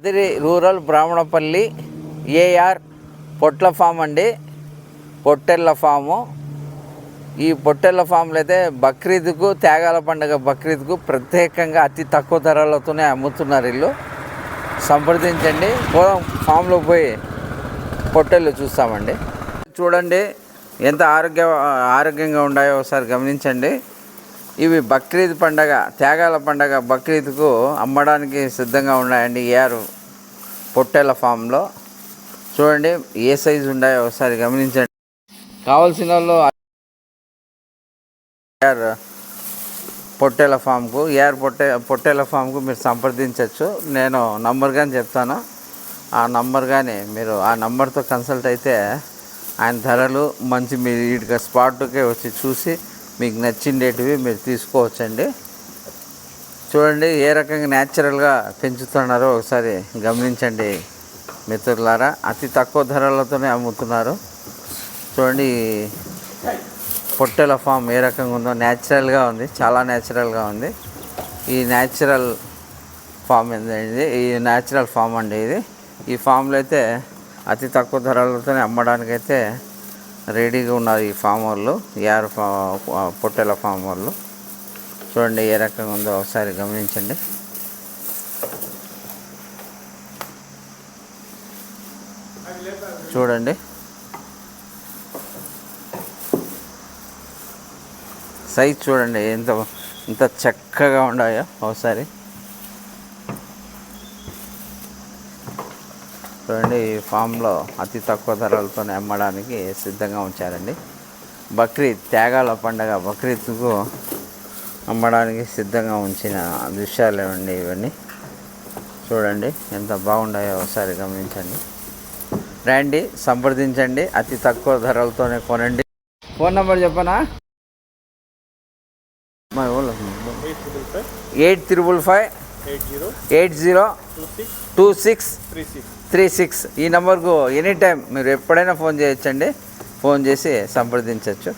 Rural Brahmanapalli AR పొట్ల form అండి, పొట్టెళ్ళ form. ఈ పొట్టెళ్ళ ఫామ్లో అయితే బక్రీద్కు, త్యాగాల పండుగ బక్రీద్కు ప్రత్యేకంగా అతి తక్కువ ధరలతోనే అమ్ముతున్నారు. వీళ్ళు సంప్రదించండి. పోదాం ఫామ్లో పోయి పొట్టెళ్ళు చూస్తామండి. చూడండి ఎంత ఆరోగ్యంగా ఉన్నాయో ఒకసారి గమనించండి. ఇవి బక్రీద్ పండగ, త్యాగాల పండగ బక్రీద్కు అమ్మడానికి సిద్ధంగా ఉన్నాయండి. ఏఆర్ పొట్టెళ్ళ ఫామ్లో చూడండి ఏ సైజు ఉన్నాయో ఒకసారి గమనించండి. కావాల్సిన వాళ్ళు ఏఆర్ పొట్టెళ్ళ ఫామ్కు, పొట్టెళ్ళ ఫామ్కు మీరు సంప్రదించవచ్చు. నేను నంబర్ కానీ చెప్తాను. ఆ నంబర్ కానీ మీరు ఆ నంబర్తో కన్సల్ట్ అయితే ఆయన ధరలు మంచి మీరు వీటికి స్పాట్కే వచ్చి చూసి మీకు నచ్చిండేటివి మీరు తీసుకోవచ్చండి. చూడండి ఏ రకంగా న్యాచురల్గా పెంచుతున్నారో ఒకసారి గమనించండి మిత్రులారా. అతి తక్కువ ధరలతోనే అమ్ముతున్నారు. చూడండి పొట్టెల ఫామ్ ఏ రకంగా ఉందో, న్యాచురల్గా ఉంది, చాలా న్యాచురల్గా ఉంది. ఈ న్యాచురల్ ఫామ్ ఏంటండి, ఈ న్యాచురల్ ఫామ్ అండి ఇది. ఈ ఫామ్లో అయితే అతి తక్కువ ధరలతోనే అమ్మడానికైతే రెడీగా ఉన్నారు ఈ ఫామ్ వాళ్ళు, ఏఆర్ పొట్టెల ఫామ్ వాళ్ళు. చూడండి ఏ రకంగా ఉందో ఒకసారి గమనించండి. చూడండి సైజ్ చూడండి ఎంత చక్కగా ఉన్నాయో ఒకసారి చూడండి. ఈ ఫామ్లో అతి తక్కువ ధరలతోనే అమ్మడానికి సిద్ధంగా ఉంచారండి. బక్రీద్ త్యాగాల పండగ బక్రీద్కు అమ్మడానికి సిద్ధంగా ఉంచిన దృశ్యాలేవండి ఇవన్నీ. చూడండి ఎంత బాగున్నాయో ఒకసారి గమనించండి. రండి సంప్రదించండి, అతి తక్కువ ధరలతోనే కొనండి. ఫోన్ నెంబర్ చెప్పనా? 8355802636. ఈ నెంబర్కు ఎనీ టైం మీరు ఎప్పుడైనా ఫోన్ చేయొచ్చండి. ఫోన్ చేసి సంప్రదించవచ్చు.